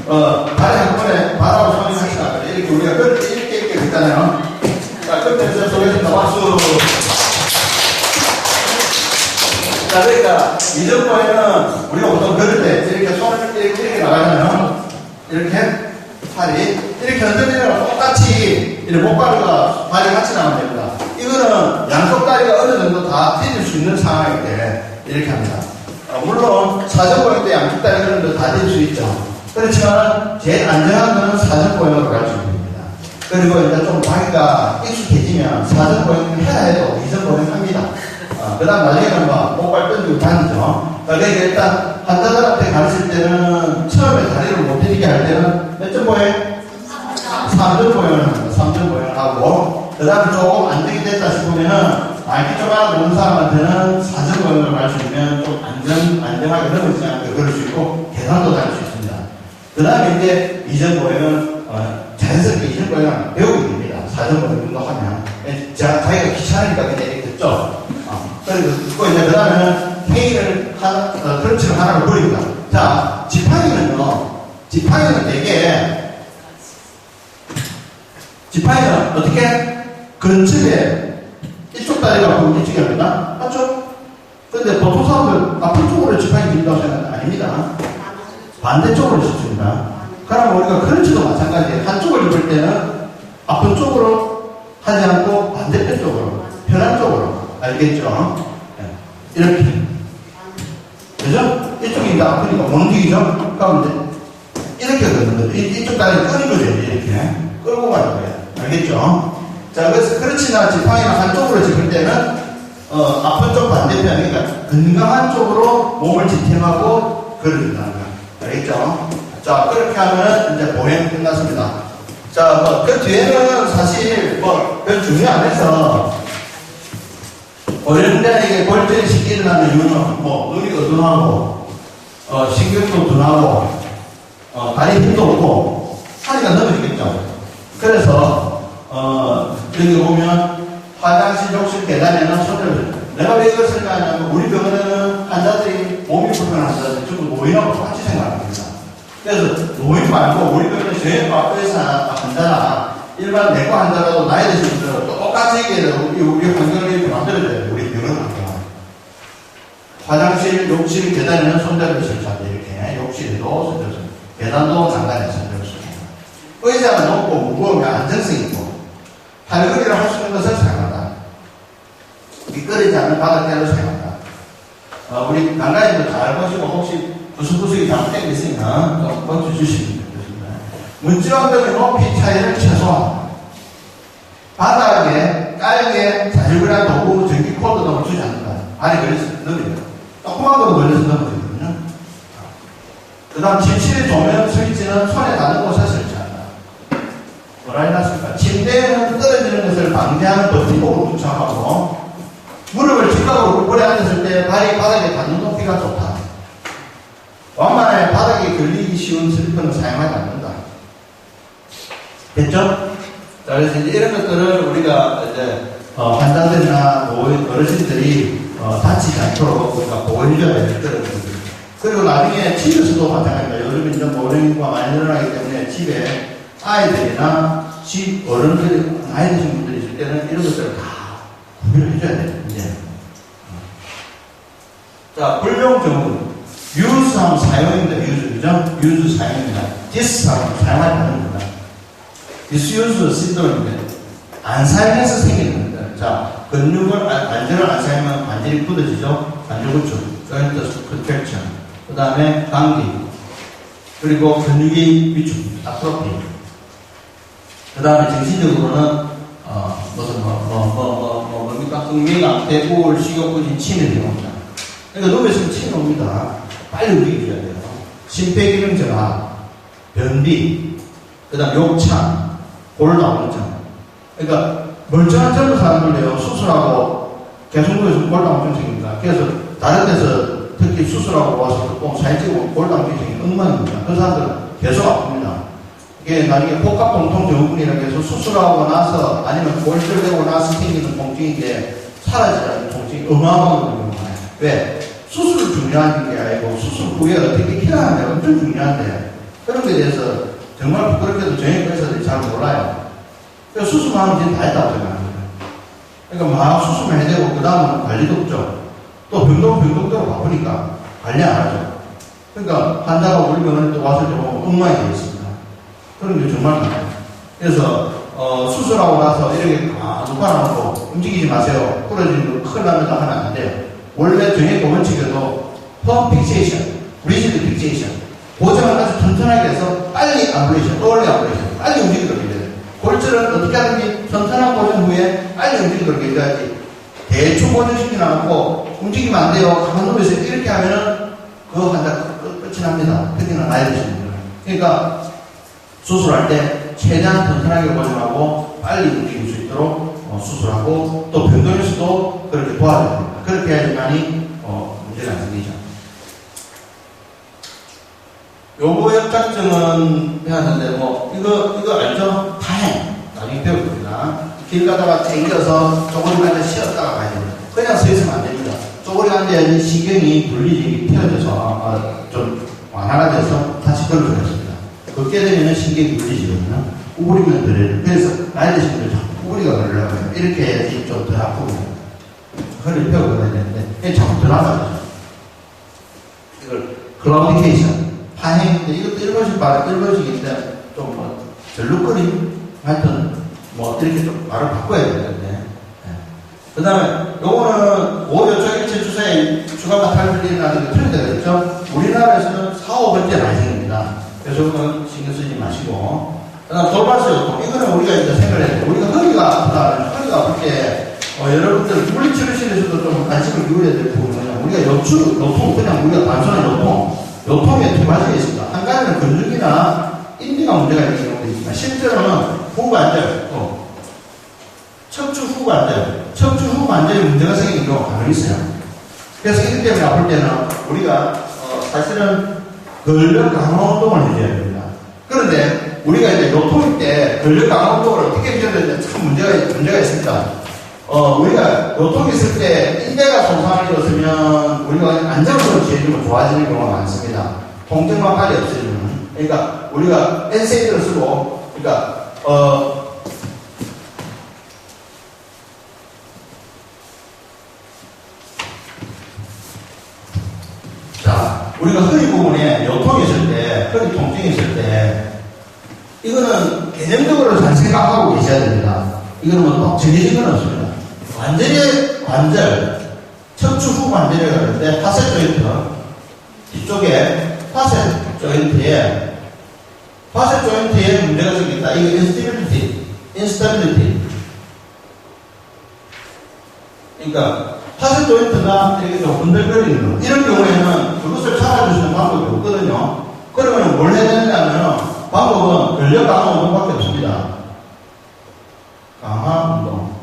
다리 한꺼번에 바라고 손이 하시나 이렇게 우리가 이렇게 했잖아요. 자, 끝에서 소개해준다. 박수. 자, 그러니까 이전번에는 우리가 보통 걸을 때 이렇게 손을 이렇게 나가잖아요. 이렇게 팔이 이렇게 얹어지면 똑같이 이렇게 목발과 발이 같이 나가면 됩니다. 이거는 양쪽 다리가 어느 정도 다 뒤질 수 있는 상황일 때 이렇게 합니다. 물론 사전 보행 때 양쪽 다리가 어느 정도 다 뒤질 수 있죠. 그렇지만 제일 안전한 거는 사전 보행으로 갈 수 있습니다. 그리고 이제 좀 자기가 익숙해지면 사전 보행을 해야 해도 이전 보행합니다. 그 다음 나중에는 뭐 목발 던지고 다니죠. 그러니까 일단 환자들한테 가르칠 때는 처음에 다리를 못 들이게 할 때는 몇 점 보행? 3점 보행을 합니다. 3점 보행을 하고 그 다음에 조금 안 되게 됐다 싶으면은 알기 좀 알아듣는 사람한테는 4점 보행을 갈 수 있으면 좀 안전하게 넘어지지 않고 걸을 수 있고 계단도 다닐 수 있습니다. 그 다음에 이제 이전 보행은 자연스럽게 이전 보행을 배우게 됩니다. 4점 보행 정도 하면 자기가 귀찮으니까 그냥 이렇게 듣죠. 그리고 이제 그 다음에는 행위를 크런치를 하나를 버립니다. 자, 지팡이는 되게 지팡이는 어떻게 근첩에 이쪽 다리가 보면 이쪽이 합니다. 맞죠? 근데 보통 사람들 앞쪽 쪽으로 지팡이 든다고 생각하는 아닙니다. 반대쪽으로 짚습니다. 그럼 우리가 크런치도 마찬가지예요. 한쪽을 입을 때는 앞쪽 쪽으로 하지 않고 반대편 쪽으로, 편한 쪽으로. 알겠죠? 이렇게. 그죠? 이쪽이 이제 아프니까 못 움직이죠? 그럼 이제 이렇게 걷는 거죠. 이쪽 다리를 끄는 거죠. 이렇게. 끌고 가는 거예요. 알겠죠? 자, 그래서 크런치나 지팡이나 한쪽으로 짚을 때는, 아픈 쪽 반대편, 그러니까 건강한 쪽으로 몸을 지탱하고 걸어준다는 거예요. 알겠죠? 자, 그렇게 하면 이제 보행 끝났습니다. 자, 그 뒤에는 사실 별 중요 안 해서, 어른들 이게 골절이 쉽게 일어나는 이유는 눈이 어두하고 신경도 둔하고 다리 힘도 없고 하니까 넘어지겠죠. 그래서 여기 보면 화장실, 욕실, 계단에는 손을 내가 왜 이걸 생각하냐면 우리 병원에는 환자들이 몸이 불편한 환자들이 전부 노인하고 똑같이 생각합니다. 그래서 노인 말고 우리 병원에 제일 바쁘에서 환자나 일반 내과 환자라도 나이 드신 분들은 똑같이 얘기해서 우리 환경을 이렇게 만들어야 돼요. 우리 병원 환경. 화장실, 욕실, 계단에는 손잡이를 설치한다. 이렇게. 욕실에도 손잡이, 계단도 난간에 손잡이를 설치한다. 의자가 높고 무거우면 안정성이 있고, 팔걸이를 할 수 있는 것을 사용한다. 미끄러지지 않는 바닥대를 사용한다. 우리 난간에도 잘 보시고, 혹시 부수부수이 잘못된 게 있으면 좀 고쳐주시면 됩니다. 문지와 벽의 높이 차이를 최소화한다. 바닥에 깔게 자질구레한 도구 전기 코드 등을 주지 않는다. 발이 걸려서 넘어져요. 조그만 거도 걸려서 넘어지거든요. 그 다음 침실의 조명 스위치는 손에 닿는 곳에 설치한다. 뭐라 해놨습니까? 침대에는 떨어지는 것을 방지하는 버티목을 부착하고 무릎을 직각으로 꿇고 앉았을 때 발이 바닥에 닿는 높이가 좋다. 완만하게 바닥에 걸리기 쉬운 슬리퍼는 사용하지 않는다. 됐죠? 자, 그래서 이제 이런 것들을 우리가 이제, 환자들이나 어르신들이, 다치지 않도록 우리가 보호해줘야 될 거거든요. 그리고 나중에 집에서도 마찬가지입니다. 요즘 이제 노령인구가 많이 늘어나기 때문에 집에 아이들이나 집 어른들이, 나이 드신 분들이 있을 때는 이런 것들을 다 구비를 해줘야 돼요, 이제. 자, 불용증은 유수하면 사용입니다. 유수, 그죠? 유수 사용입니다. 디스하면 사용하지 않습니다. 디스유즈 신드롬인데 안 사용해서 생기는 겁니다. 자, 근육을 관절을 안 사용하면 관절이 굳어지죠. 관절구축, 조인트 컨트랙션, 그 다음에 감기, 그리고 근육이 위축, 아트로피. 그 다음에 정신적으로는 뭡니까? 흥미감, 대우울, 식욕부진, 치매를 옵니다. 그러니까 누워있으면 치매 옵니다. 빨리 움직여줘야 돼요. 심폐기능 저하, 변비, 그 다음 욕창, 골 나오는 점. 그러니까 멀쩡한 젊은 사람들이요 수술하고 계속 누워있으면 골 나오는 증입니다. 그래서 다른 데서 특히 수술하고 와서 꼭 사진 찍고 골 나오는 증이 엉망입니다. 그 사람들은 계속 아픕니다. 이게 나중에 복합통통증후군이라고 해서 수술하고 나서 아니면 골절되고 나서 생기는 통증인데 사라지지 않는 통증이 어마어마하거든요. 왜? 수술을 중요한 게 아니고 수술 후에 어떻게 케어하는 게 엄청 중요한데 그런 거에 대해서 정말 부끄럽게도 정형외과 의사들이 잘 몰라요. 그래서 수술만 하면 이제 다 했다고 생각합니다. 그러니까 막 수술만 해야 되고, 그 다음은 관리도 없죠. 또 병동대로 바쁘니까 관리 안 하죠. 그러니까 환자가 우리 병원에 또 와서 좀 엉망이 되어 있습니다. 그런 게 정말 많아요. 그래서, 수술하고 나서 이렇게 눕혀놓고 움직이지 마세요. 부러지는 거 큰일 나면 하면 안 돼요. 원래 정형외과 원칙에도 펌 픽세이션, 리지드 픽세이션, 고정을 아주 튼튼하게 해서 빨리 암블레이션, early 암블레이션, 빨리 움직이도록 해야 돼요. 골절은 어떻게 하든지 튼튼한 고정 후에 빨리 움직이도록 해야지 대충 고정시키지 않고 움직이면 안 돼요. 가만 누워서 이렇게 하면은 그 환자 끝이 납니다. 특히나 나이 드신 분들은. 그러니까 수술할 때 최대한 튼튼하게 고정하고 빨리 움직일 수 있도록 수술하고 또 병동에서도 그렇게 도와줘야 됩니다. 그렇게 해야지만이 문제가 안 생기죠. 요보협착증은 배웠는데 이거 알죠? 파행. 나중에 배울 겁니다. 길 가다가 땡겨서 쪼그리고 앉아 쉬었다가 가야 됩니다. 그냥 서 있으면 안 됩니다. 쪼그리고 앉아야지 신경이 분리되기 펴져서 좀 완화가 돼서 다시 걸어줘야 됩니다. 걷게 되면 신경이 분리지거든요. 우울이면 그래요. 그래서 나이 드신 분들 자꾸 우울이가 걸리려고 해요. 이렇게 해야지 좀 덜 아프고 허리를 펴고 그래야 되는데 자꾸 덜 아파요. 이걸 클라우디케이션 파행인데 이것도 일본식인데 좀 절룩거림 하여튼 이렇게 좀 말을 바꿔야 되는데 그 다음에 요거는 오요쪽 일체 주사에 추가가 탈출이 나는 게 틀린 데가 있죠. 우리나라에서는 4, 5번째 발생입니다. 그래서 이거는 신경 쓰지 마시고 그 다음 돌발성 이거는 우리가 이제 생각을 해야 돼요. 우리가 허리가 아프다 허리가 아플 때 여러분들 물리치료실에서도 좀 관심을 기울여야 될 부분은 우리가 요통 그냥 우리가 단순한 요통에 두 가지가 있습니다. 한 가지는 근육이나 인대가 문제가 있는 경우도 있지만 실제로는 후관절, 척추 후관절, 척추 후관절에 문제가 생기는 경우가 가만히 있어요. 그래서 이것 때문에 아플 때는 우리가 사실은 근력 강화 운동을 해줘야 됩니다. 그런데 우리가 이제 요통일 때 근력 강화 운동을 어떻게 해줘야 되는지 참 문제가 있습니다. 우리가 요통이 있을 때 인대가 손상을 입었으면 우리가 안정적으로 지어주면 좋아지는 경우가 많습니다. 통증만 빨리 없애주면. 그러니까 우리가 엔세이드를 쓰고, 그러니까 자, 우리가 허리 부분에 요통이 있을 때, 허리 통증이 있을 때, 이거는 개념적으로 잘 생각하고 계셔야 됩니다. 이거는 뭐 정해진 건 없습니다. 완전히 관절, 척추 후 관절이라고 할 때 파셋 조인트, 뒤쪽에 파셋 조인트에 문제가 생긴다. 이거 인스타빌리티. 그러니까 파셋 조인트가 이렇게 좀 흔들거리는 거. 이런 경우에는 그것을 찾아주시는 방법이 없거든요. 그러면 뭘 해야 되느냐면 방법은 근력 강화 운동밖에 없습니다. 강화 운동.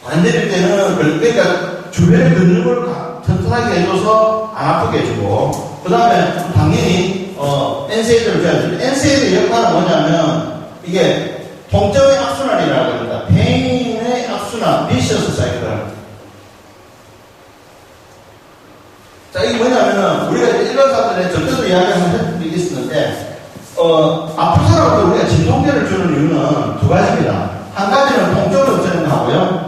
관절일 때는 그러니까 주변의 근육을 튼튼하게 해줘서 안 아프게 해주고 그 다음에 당연히 엔세이드를 줘야 됩니다. 엔세이드의 역할은 뭐냐면 이게 통증의 악순환이라고 합니다. 페인의 악순환, 비셔스 사이클. 자, 이게 뭐냐면은 우리가 일반 사람들의 전체도 이야기한 적이 있었는데 아픈 사람한테 우리가 진통제를 주는 이유는 두 가지입니다. 한 가지는 통증을 없애는 거 하고요.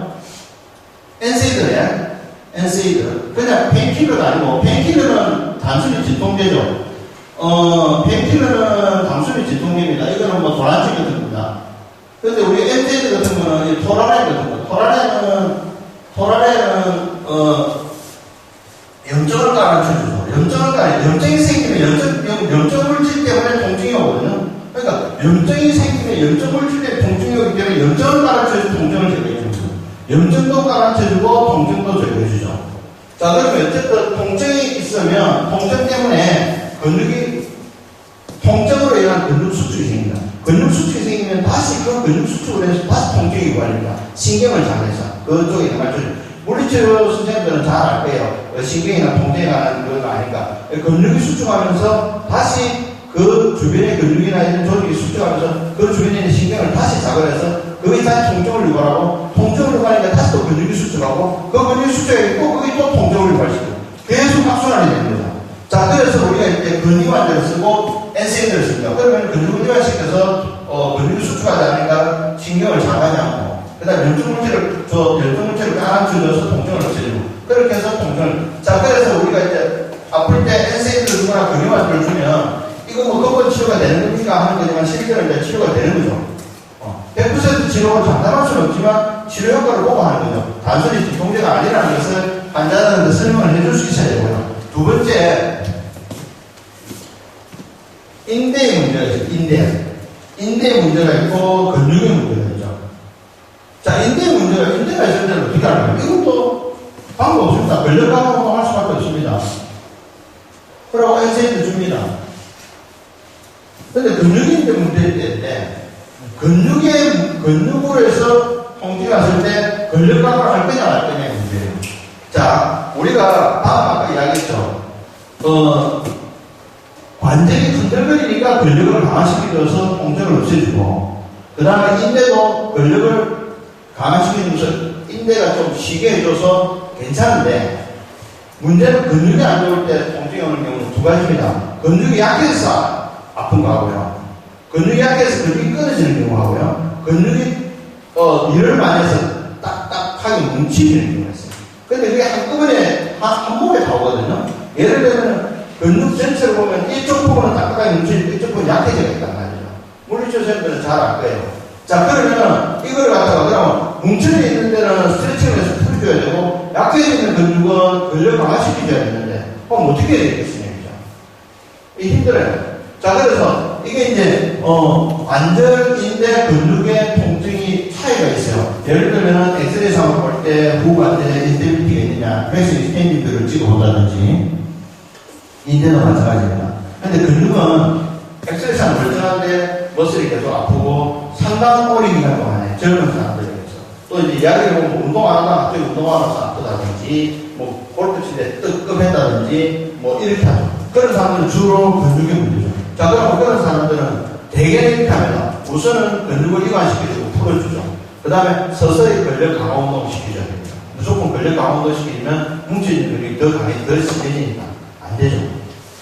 엔세이드. 그냥 페인킬러가 아니고, 페인킬러는 단순히 진통제죠. 페인킬러는 단순히 진통제입니다. 이거는 뭐 도란증 같은 겁니다. 그런데 우리 엔세이드 같은 거는 토라렌 같은 거. 토라렌은, 염증을 가라앉혀주죠. 염증이 생기면 염증 물질 때문에 통증이 오거든요. 그러니까 염증이 생기면 염증 물질 때문에 통증이 오기 때문에 염증을 가라앉혀서 통증을 제거해줍니다. 염증도 가라앉혀주고 통증도 제거해주죠. 자, 그러면 어쨌든 통증이 있으면 통증 때문에 통증으로 인한 근육 수축이 생깁니다. 근육 수축이 생기면 다시 그 근육 수축을 해서 다시 통증이 유발됩니다. 신경을 장해서 그쪽에 맞춰주죠. 물리치료 선생님들은 잘 알 거예요. 신경이나 통증에 관한 그거 아니까. 근육이 수축하면서 다시 그 주변의 근육이나 이런 조직이 수축하면서 그 주변에 있는 신경을 다시 자극해서 그게 다시 통증을 유발하고 통증을 유발하니까 다시 또 근육이 수축하고 그 근육이 수축하니까 또 그게 또 통증을 유발시키고 계속 악순환이 되는 거죠. 자, 그래서 우리가 이제 근육환자를 쓰고 NSAID를 씁니다. 그러면 근육을 이완시켜서 근육이 수축하지 않으니까 신경을 잡아냐고. 그 다음에 열정물질을 가라앉혀줘서 통증을 없애주고. 그렇게 해서 통증을. 자, 그래서 우리가 이제 아플 때 NSAID를 주거나 근육환자를 주면 이거 뭐根本치료가 되는 겁니까 하는 거지만 실제로 이제 치료가 되는 거죠. 100% 치료를 장담할 수는 없지만 치료 효과를 보고 하는 거죠. 단순히 진통제가 아니라는 것을 환자들한테 설명을 해줄 수 있어야 되고요. 두 번째, 인대의 문제가 있어요. 인대의 문제가 있고 근육의 문제가 있죠. 자, 인대의 인대가 있을 때는 어떻게 하는 거예요? 이것도 방법 없습니다. 근력강화도 할 수밖에 없습니다. 그러고 NSAID 줍니다. 근데 근육인대 문제일 때인데 근육으로 해서 통증이 왔을 때 근력 강화를 할 거냐 말 거냐의 문제예요. 자, 우리가 아까 이야기했죠. 관절이 흔들거리니까 근력을 강화시켜줘서 통증을 없애주고, 그 다음에 인대도 근력을 강화시켜주면서 인대가 좀 쉬게 해줘서 괜찮은데, 문제는 근육이 안 좋을 때 통증이 오는 경우는 두 가지입니다. 근육이 약해서 아픈 거 하고요. 근육이 약해서 근육이 끊어지는 경우 하고요. 근육이 일을 많이 해서 딱딱하게 뭉치지는 경우가 있어요. 근데 그게 한꺼번에 한 몸에 다 오거든요. 예를 들면 근육 전체를 보면 이쪽 부분은 딱딱하게 뭉치고 이쪽 부분은 약해져 있단 말이죠. 물리치료 선생님들은 잘 알 거예요. 자, 그러면 이걸 갖다가 그럼 뭉쳐져 있는 데는 스트레칭을 해서 풀어줘야 되고 약해져 있는 근육은 근력 강화시켜줘야 되는데 그럼 어떻게 해야 되겠습니까? 이게 힘들어요. 자, 그래서 이게 이제 관절인대 근육의 통증이 차이가 있어요. 예를 들면 엑스레이상으로 볼 때 후관절에 인스테빌리티가 있느냐, 그래서 인스테빌리티를 찍어본다든지 인대는 마찬가지입니다. 근데 근육은 엑스레이상 멀쩡한데 머슬이 계속 아프고 상당 오랜 기간 동안에 젊은 사람들에게서 또 이제 이야기를 보면 운동 안 하다 갑자기 운동 안 해서 아프다든지 뭐 골프 칠 때 뜨끔했다든지 뭐 이렇게 하죠. 그런 사람들은 주로 근육의 문제죠. 자, 그럼 그런 사람들은 대개 이렇게 합니다. 우선은 근육을 이완시켜주고 풀어주죠. 그 다음에 서서히 근력 강화 운동을 시켜줘야 됩니다. 무조건 근력 강화 운동 시키면 뭉쳐진 근육이 더 강해, 더 세지니까 안 되죠.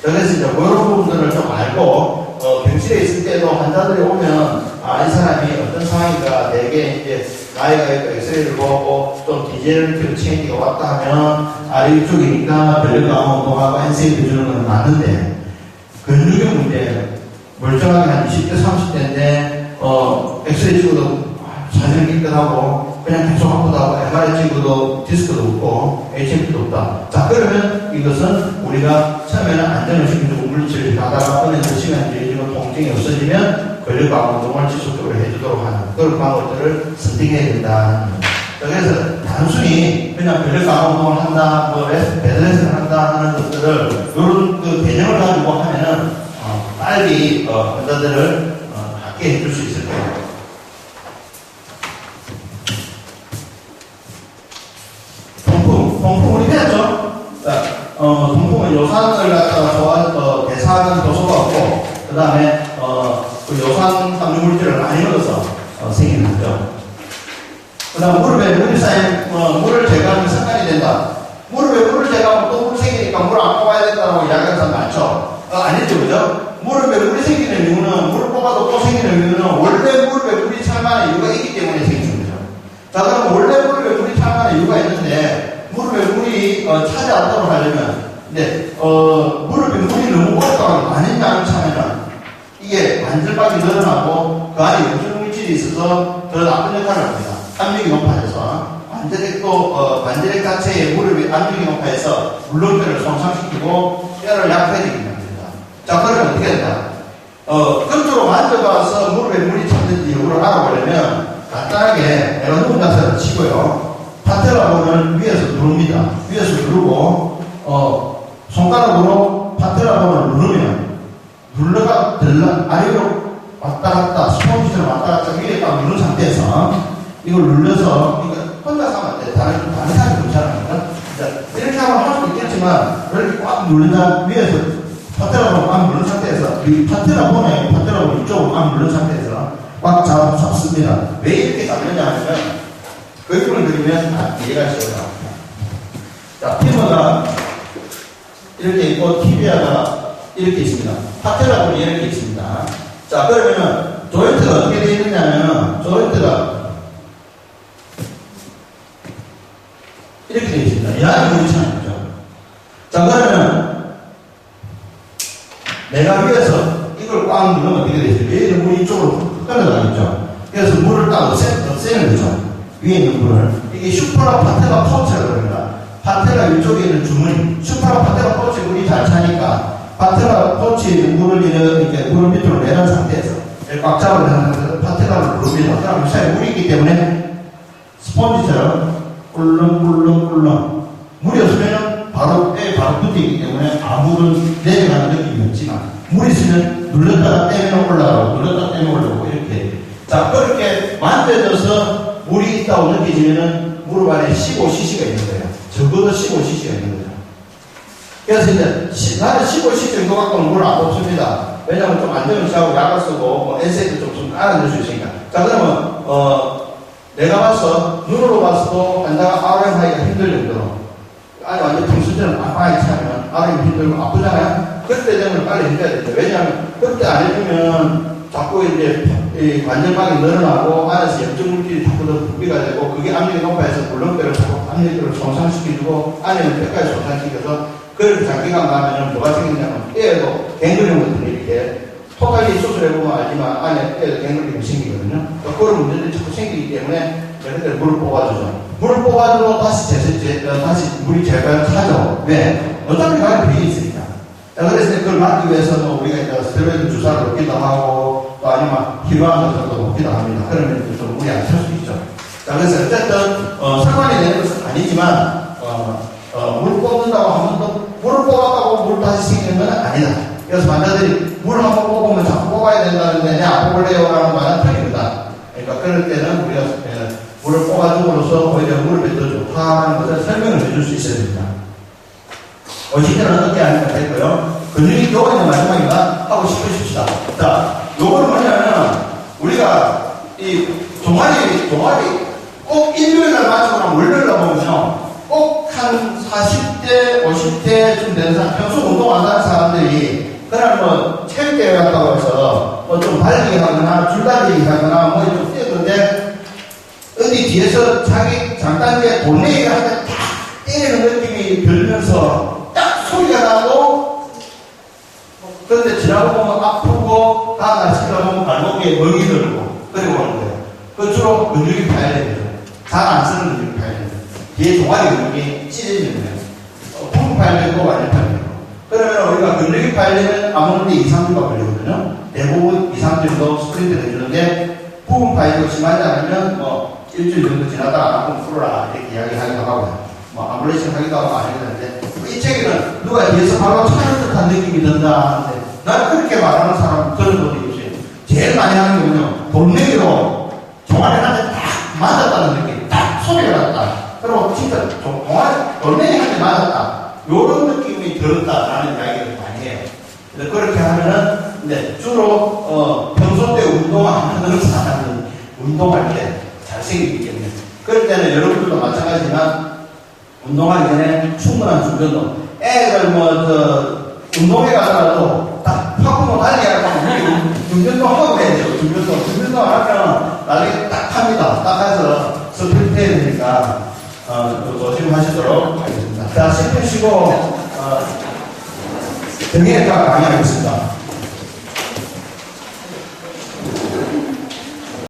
그래서 이제 그런 부분들을 좀 알고, 병실에 있을 때도 환자들이 오면, 이 사람이 어떤 상황인가, 내게 이제 나이가 있고 엑스레이를 보고, 좀 디젤 체인지가 왔다 하면, 이쪽이니까 근력 강화 운동하고 NSAID 주는 건 맞는데, 근육의 문제, 멀쩡하게 한 20대, 30대인데, 엑스레이 찍어도 사진을 깨끗하고, 그냥 계속 아프다고, MRI 찍어도 디스크도 없고, HMP도 없다. 자, 그러면 이것은 우리가 처음에는 안정을 시켜주고 물리치료를 하다가 어느 정도 시간이 들이지만 통증이 없어지면 근력 강화 운동을 지속적으로 해주도록 하는 그런 방법들을 선택해야 된다. 그래서 단순히 그냥 근력 강화 운동을 한다, 뭐 배드레슨을 한다 하는 것들을 이런 그 개념을 가지고 하면은 빨리 환자들을 낫게 해줄 수 있을 거예요. 동풍 우리 배웠죠? 동풍은 요산을 갖다가 대사하는 도소가 없고, 그 다음에 그 요산 함유물질을 많이 넣어서 생기는 거죠. 그 다음 무릎에 물이 쌓인 물을 제거하면 습관이 된다. 무릎에 물을 제거하면 또 물 생기니까 물 안 뽑아야 된다고 이야기하는 사람 많죠? 아니죠, 그죠? 무릎에 물이 생기는 이유는, 물을 뽑아도 또 생기는 이유는 원래 무릎에 물이 찰 만한 이유가 있기 때문에 생기는 거죠. 자, 그럼 원래 무릎에 물이 찰 만한 이유가 있는데 무릎에 물이 차지 않도록 하려면, 무릎에 물이 너무 오랫동안 많이 차면은 이게 관절박이 늘어나고 그 안에 염증물질이 있어서 더 나쁜 역할을 합니다. 압력이 높아져서 관절액 자체의 무릎이 압력이 높아져서 물렁뼈를 손상시키고 뼈를 약해지게 만듭니다. 자, 그러면 어떻게 된다? 끝으로 만져봐서 무릎에 물이 찼는지 이유를 알아보려면 간단하게 내가 누운 자세를 치고요. 파테라본을 위에서 누릅니다. 위에서 누르고 손가락으로 파테라본을 누르면 눌러가 아래로 왔다 갔다 스펀지처럼 왔다 갔다 위에 딱 누른 상태에서 이걸 눌러서 이거 혼자서 하면 안 돼. 다른 사람이 괜찮으니까 이렇게 하면 할 수도 있겠지만 이렇게 꽉 누른다 위에서 파테라본을 꽉 누른 상태에서 이 파테라본 이쪽을 꽉 누른 상태에서 꽉 잡습니다. 왜 이렇게 잡느냐 하면 그림을 그리면 이해가 쉬워요. 자, 피머가 이렇게 있고, 티비아가 이렇게 있습니다. 파텔라 부분이 이렇게 있습니다. 자, 그러면은, 조인트가 어떻게 되어 있느냐면, 조인트가 이렇게 되어 있습니다. 이 안에 물이 차있죠. 자, 그러면, 내가 위에서 이걸 꽉 누르면 어떻게 되죠? 위에 있는 물이 이쪽으로 흘러가겠죠. 그래서 물을 딱 없애는 거죠. 위에 있는 물을. 이게 슈퍼라 파텔라 포츠라고 합니다. 파텔라 위쪽에 있는 주머니. 슈퍼라 파텔라 포츠에 물이 잘 차니까 파텔라 포츠에 있는 물을 이렇게 물을 밑으로 내는 상태에서 꽉 잡으려는 상태에서 파텔라를 누릅니다. 그럼 그 사이에 물이 있기 때문에 스펀지처럼 꿀렁꿀렁꿀렁. 물이 없으면 바로 때 바로 붙어있기 때문에 아무런 내려가는 느낌이 없지만 물이 있으면 눌렀다가 떼면 올라가고 눌렀다가 떼면 올라가고 이렇게. 자, 그렇게 만져져서 물이 있다고 느껴지면은 무릎 안에 15cc가 있는 거예요. 적어도 15cc가 있는 거죠. 그래서 이제 나는 15cc 정도 갖고는 물을 안 뽑습니다. 왜냐하면 좀 안정을 취하고 약을 쓰고 뭐 엔세이도 좀 알아낼 수 있으니까. 자, 그러면 내가 봐서 눈으로 봐서도 환자가 RM 하기가 힘들 정도로 아니 완전 평소처럼 빵빵하게 차면 RM 힘들고 아프잖아요. 그때 되면 빨리 해줘야 되죠. 왜냐하면 그때 안 해주면 자꾸 이제 이 관절막이 늘어나고 안에서 염증 물질이 자꾸 더 분비가 되고 그게 압력이 높아서 물렁뼈를 자꾸 압력을 손상시켜주고 안에는 뼈까지 손상시켜서 그렇게 장기간 가면은 뭐가 생기냐면 뼈에도 갱글림 같은 게 이렇게 토탈리 수술해보면 알지만 안에 뼈에도 갱글림이 생기거든요. 그러니까 그런 문제들이 자꾸 생기기 때문에 그때 물을 뽑아주죠. 물을 뽑아주고 다시 물이 제거하죠. 왜? 어차피 가게 돼 있으니까. 그래서 그걸 막기 위해서는 우리가 이제 스테로이드 주사를 넣기도 하고 또 아니면 희로한 것도 넣기도 합니다. 그러면 좀 물이 안 찰 수 있죠. 자, 그래서 어쨌든 상관이 되는 것은 아니지만 물 뽑는다고 하면 또 물을 뽑았다고 물 다시 생기는 건 아니다. 그래서 환자들이 물을 한번 뽑으면 자꾸 뽑아야 된다는데 안 뽑을래요? 라는 말은 틀립니다. 그러니까 그럴 때는 우리가 물을 뽑아줌으로써 오히려 물을 더 좋다는 것을 설명을 해줄 수 있어야 됩니다. 어시대는 어떻게 하니까 됐고요. 근육이 요거는 마지막이다 하고 싶으십시다. 자, 요거는 뭐냐면 우리가 이 종아리 꼭 일요일날 맞추고 나면 월요일날 보면요. 꼭 한 40대, 50대쯤 되는 사람, 평소 운동 안 하는 사람들이 그날 뭐 체육대회 갔다고 해서 뭐 좀 달리기 하거나 줄달리기 하거나 뭐 좀 뛰었는데 어디 뒤에서 자기 장단기에 돌멩이를 한 대 탁 때리는 느낌이 들면서 딱 소리가 나고 그런데 지나고 보면 아프고 다음날 지나보면 발목에 멍이 들고 그리고 오는 거예요. 그 주로 근육이 파열되죠. 잘 안 쓰는 근육이 파열되죠. 뒤에 종아리 근육이 찢어지는 거예요. 부분 파열되고 완전 파열되고. 그러면 우리가 근육이 파열되면 아무래도 2, 3주가 걸리거든요. 대부분 2, 3주 정도 스프린트를 해주는데 부분 파열이 심하지 않으면 뭐 일주일 정도 지나다가 아픈 풀어라 이렇게 이야기하기도 하고요. 뭐 아블레이션 하기도 하고 안 해도 되는데 이 책에는 누가 뒤에서 바로 차는 듯한 느낌이 든다 하는데 난 그렇게 말하는 사람 들은 적이 없어요. 제일 많이 하는 게 뭐냐면 돌멩이로 종아리 한 대 딱 맞았다는 느낌, 딱 소리가 났다. 그리고 진짜 돌멩이 한 대 맞았다. 요런 느낌이 들었다라는 이야기를 많이 해요. 그래서 그렇게 하면은 주로 평소 때 운동하는 사람은 운동할 때 잘생기기 때문에 그럴 때는 여러분들도 마찬가지지만 운동하기 전에 충분한 준비운동. 애들 운동회 가더라도 딱 하고 달리기 하면 준비운동 하고 해야 돼요. 준비운동 하면 나중에 딱 합니다. 딱 해서 스프린트 해야 되니까 조심하시도록 하겠습니다. 자, 10분 쉬고 등에 강의하겠습니다.